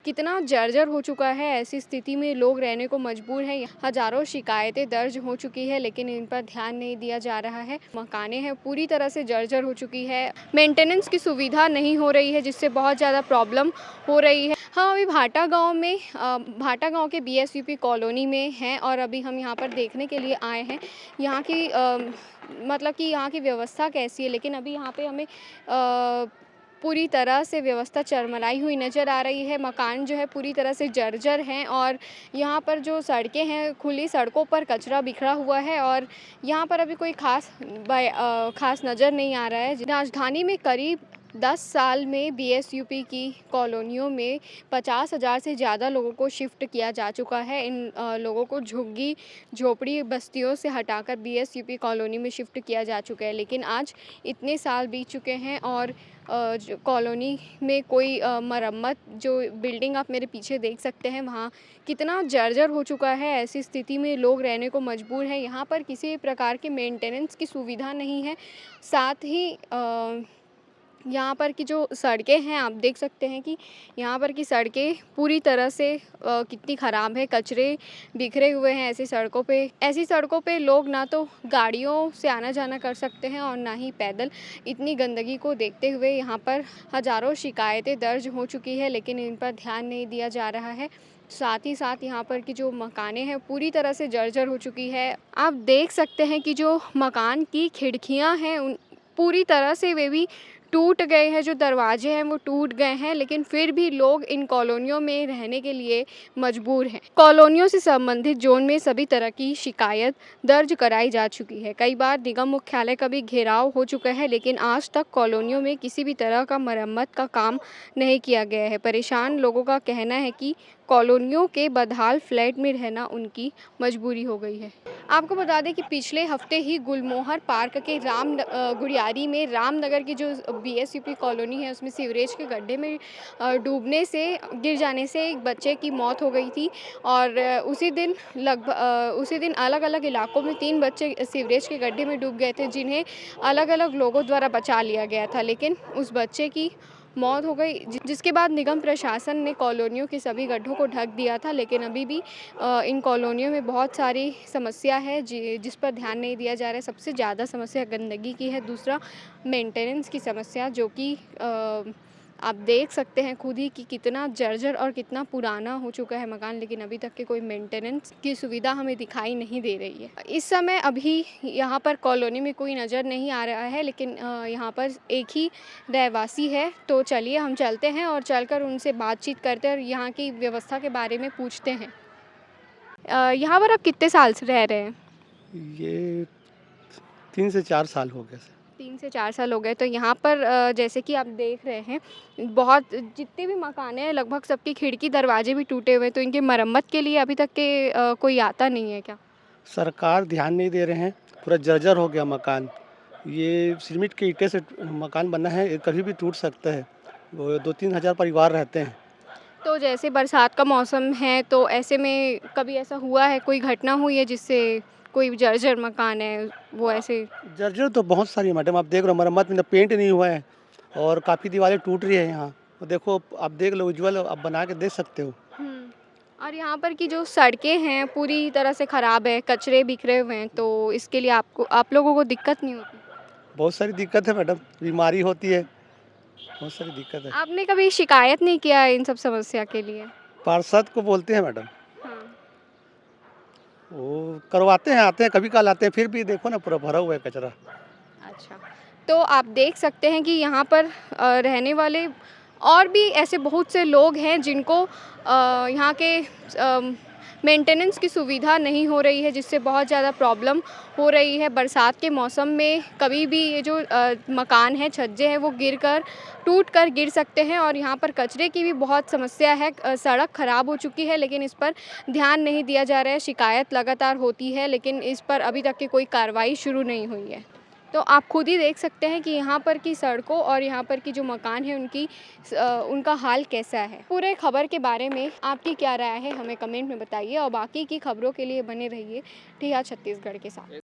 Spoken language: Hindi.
कितना जर्जर हो चुका है। ऐसी स्थिति में लोग रहने को मजबूर हैं। हज़ारों शिकायतें दर्ज हो चुकी है लेकिन इन पर ध्यान नहीं दिया जा रहा है। मकानें हैं पूरी तरह से जर्जर हो चुकी है। मेंटेनेंस की सुविधा नहीं हो रही है जिससे बहुत ज़्यादा प्रॉब्लम हो रही है। हाँ, अभी भाटा गाँव के बीएसयूपी कॉलोनी में हैं और अभी हम यहाँ पर देखने के लिए आए हैं। यहाँ की मतलब कि यहाँ की व्यवस्था कैसी है, लेकिन अभी यहाँ पे हमें पूरी तरह से व्यवस्था चरमराई हुई नज़र आ रही है। मकान जो है पूरी तरह से जर्जर हैं और यहाँ पर जो सड़कें हैं, खुली सड़कों पर कचरा बिखरा हुआ है और यहाँ पर अभी कोई ख़ास नज़र नहीं आ रहा है। राजधानी में करीब 10 साल में बीएसयूपी की कॉलोनियों में 50,000 से ज़्यादा लोगों को शिफ्ट किया जा चुका है। इन लोगों को झुग्गी झोपड़ी बस्तियों से हटाकर बीएसयूपी कॉलोनी में शिफ्ट किया जा चुका है। लेकिन आज इतने साल बीत चुके हैं और जो कॉलोनी में कोई मरम्मत, जो बिल्डिंग आप मेरे पीछे देख सकते हैं वहाँ कितना जर्जर हो चुका है। ऐसी स्थिति में लोग रहने को मजबूर हैं। यहाँ पर किसी प्रकार की मेंटेनेंस की सुविधा नहीं है। साथ ही यहाँ पर की जो सड़कें हैं, आप देख सकते हैं कि यहाँ पर की सड़कें पूरी तरह से कितनी ख़राब है। कचरे बिखरे हुए हैं ऐसी सड़कों पे लोग ना तो गाड़ियों से आना जाना कर सकते हैं और ना ही पैदल। इतनी गंदगी को देखते हुए यहाँ पर हज़ारों शिकायतें दर्ज हो चुकी है लेकिन इन पर ध्यान नहीं दिया जा रहा है। साथ ही साथ यहाँ पर की जो मकानें हैं पूरी तरह से जर्जर हो चुकी है। आप देख सकते हैं कि जो मकान की खिड़कियाँ हैं उन पूरी तरह से वे भी टूट गए हैं। जो दरवाजे हैं वो टूट गए हैं लेकिन फिर भी लोग इन कॉलोनियों में रहने के लिए मजबूर हैं। कॉलोनियों से संबंधित जोन में सभी तरह की शिकायत दर्ज कराई जा चुकी है। कई बार निगम मुख्यालय का भी घेराव हो चुका है लेकिन आज तक कॉलोनियों में किसी भी तरह का मरम्मत का काम नहीं किया गया है। परेशान लोगों का कहना है कि कॉलोनियों के बदहाल फ्लैट में रहना उनकी मजबूरी हो गई है। आपको बता दें कि पिछले हफ्ते ही गुलमोहर पार्क के गुड़ियारी में रामनगर की जो बीएसयूपी कॉलोनी है उसमें सीवरेज के गड्ढे में गिर जाने से एक बच्चे की मौत हो गई थी और उसी दिन अलग अलग इलाकों में 3 बच्चे सीवरेज के गड्ढे में डूब गए थे जिन्हें अलग अलग लोगों द्वारा बचा लिया गया था, लेकिन उस बच्चे की मौत हो गई जिसके बाद निगम प्रशासन ने कॉलोनियों के सभी गड्ढों को ढक दिया था। लेकिन अभी भी इन कॉलोनियों में बहुत सारी समस्या है जिस पर ध्यान नहीं दिया जा रहा है। सबसे ज़्यादा समस्या गंदगी की है, दूसरा मेंटेनेंस की समस्या, जो कि आप देख सकते हैं खुद ही कि कितना जर्जर और कितना पुराना हो चुका है मकान, लेकिन अभी तक के कोई मेंटेनेंस की सुविधा हमें दिखाई नहीं दे रही है। इस समय अभी यहाँ पर कॉलोनी में कोई नज़र नहीं आ रहा है लेकिन यहाँ पर एक ही रहवासी है। तो चलिए हम चलते हैं और चलकर उनसे बातचीत करते हैं और यहाँ की व्यवस्था के बारे में पूछते हैं। यहाँ पर आप कितने साल से रह रहे हैं? ये 3 से 4 साल हो गए सर। 3 से 4 साल हो गए। तो यहाँ पर जैसे कि आप देख रहे हैं बहुत जितने भी मकान हैं लगभग सबकी खिड़की दरवाजे भी टूटे हुए हैं। तो इनकी मरम्मत के लिए अभी तक के कोई आता नहीं है क्या? सरकार ध्यान नहीं दे रहे हैं, पूरा जर्जर हो गया मकान। ये सीमेंट के ईंटे से मकान बना है, ये कभी भी टूट सकता है। वो 2-3 हज़ार परिवार रहते हैं। तो जैसे बरसात का मौसम है तो ऐसे में कभी ऐसा हुआ है, कोई घटना हुई है जिससे कोई जर्जर मकान है वो ऐसे? जर्जर तो बहुत सारी है मैडम, आप देख रहे हो मरम्मत में पेंट नहीं हुआ है और काफ़ी दीवारें टूट रही है यहाँ। तो देखो आप देख लो, उज्ज्वल आप बना के देख सकते हो। और यहाँ पर की जो सड़कें हैं पूरी तरह से ख़राब है, कचरे बिखरे हुए हैं, तो इसके लिए आप लोगों को दिक्कत नहीं होती? बहुत सारी दिक्कत है मैडम, बीमारी होती है, बहुत सारी दिक्कत है। आपने कभी शिकायत नहीं किया इन सब समस्या के लिए? पार्षद को बोलते हैं मैडम, हाँ। वो करवाते हैं, आते हैं, कभी कल आते हैं, फिर भी देखो ना पूरा भरा हुआ है कचरा। अच्छा, तो आप देख सकते हैं कि यहाँ पर रहने वाले और भी ऐसे बहुत से लोग हैं जिनको यहाँ के मेंटेनेंस की सुविधा नहीं हो रही है जिससे बहुत ज़्यादा प्रॉब्लम हो रही है। बरसात के मौसम में कभी भी ये जो मकान है, छज्जे हैं, वो टूट कर गिर सकते हैं और यहाँ पर कचरे की भी बहुत समस्या है। सड़क ख़राब हो चुकी है लेकिन इस पर ध्यान नहीं दिया जा रहा है। शिकायत लगातार होती है लेकिन इस पर अभी तक की कोई कार्रवाई शुरू नहीं हुई है। तो आप खुद ही देख सकते हैं कि यहाँ पर की सड़कों और यहाँ पर की जो मकान है उनका हाल कैसा है। पूरे खबर के बारे में आपकी क्या राय है हमें कमेंट में बताइए और बाकी की खबरों के लिए बने रहिए ठिया छत्तीसगढ़ के साथ।